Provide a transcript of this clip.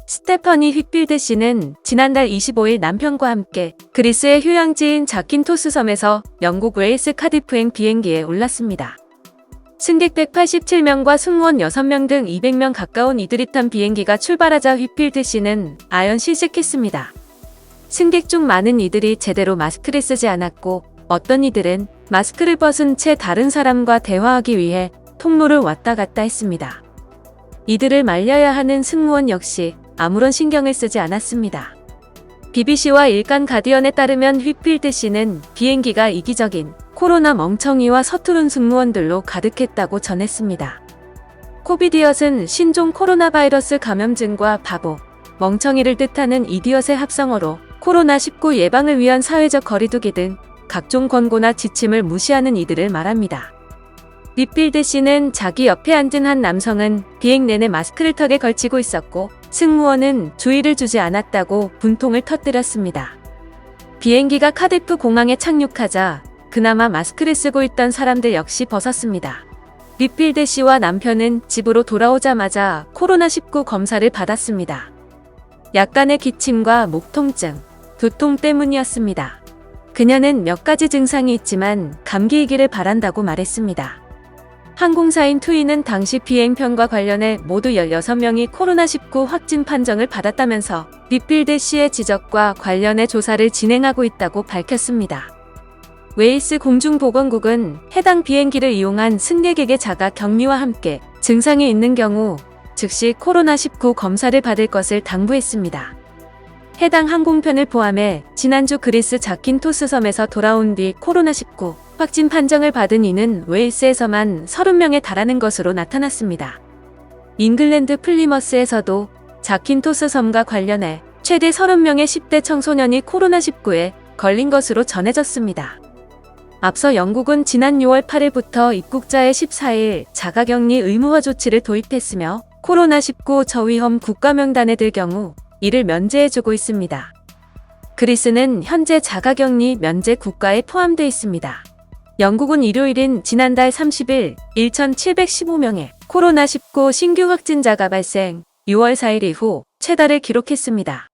스테퍼니 휘필드 씨는 지난달 25일 남편과 함께 그리스의 휴양지인 자킨토스 섬에서 영국 웨일스 카디프행 비행기에 올랐습니다. 승객 187명과 승무원 6명 등 200명 가까운 이들이 탄 비행기가 출발하자 휘필드 씨는 아연 실색했습니다. 승객 중 많은 이들이 제대로 마스크를 쓰지 않았고 어떤 이들은 마스크를 벗은 채 다른 사람과 대화하기 위해 통로를 왔다 갔다 했습니다. 이들을 말려야 하는 승무원 역시 아무런 신경을 쓰지 않았습니다. BBC와 일간 가디언에 따르면 휘필드 씨는 비행기가 이기적인 코로나 멍청이와 서투른 승무원들로 가득했다고 전했습니다. 코비디엇은 신종 코로나 바이러스 감염증과 바보, 멍청이를 뜻하는 이디엇의 합성어로 코로나19 예방을 위한 사회적 거리두기 등 각종 권고나 지침을 무시하는 이들을 말합니다. 휘필드 씨는 자기 옆에 앉은 한 남성은 비행 내내 마스크를 턱에 걸치고 있었고 승무원은 주의를 주지 않았다고 분통을 터뜨렸습니다. 비행기가 카디프 공항에 착륙하자 그나마 마스크를 쓰고 있던 사람들 역시 벗었습니다. 휘필드 씨와 남편은 집으로 돌아오자마자 코로나19 검사를 받았습니다. 약간의 기침과 목 통증, 두통 때문이었습니다. 그녀는 몇 가지 증상이 있지만 감기이기를 바란다고 말했습니다. 항공사인 투이는 당시 비행편과 관련해 모두 16명이 코로나19 확진 판정을 받았다면서 휘필드 씨의 지적과 관련해 조사를 진행하고 있다고 밝혔습니다. 웨일스 공중보건국은 해당 비행기를 이용한 승객에게 자가 격리와 함께 증상이 있는 경우 즉시 코로나19 검사를 받을 것을 당부했습니다. 해당 항공편을 포함해 지난주 그리스 자킨토스 섬에서 돌아온 뒤 코로나19 확진 판정을 받은 이는 웨일스에서만 30명에 달하는 것으로 나타났습니다. 잉글랜드 플리머스에서도 자킨토스 섬과 관련해 최대 30명의 10대 청소년이 코로나19에 걸린 것으로 전해졌습니다. 앞서 영국은 지난 6월 8일부터 입국자의 14일 자가격리 의무화 조치를 도입했으며 코로나19 저위험 국가명단에 들 경우 이를 면제해주고 있습니다. 그리스는 현재 자가격리 면제 국가에 포함되어 있습니다. 영국은 일요일인 지난달 30일 1,715명의 코로나19 신규 확진자가 발생, 6월 4일 이후 최다를 기록했습니다.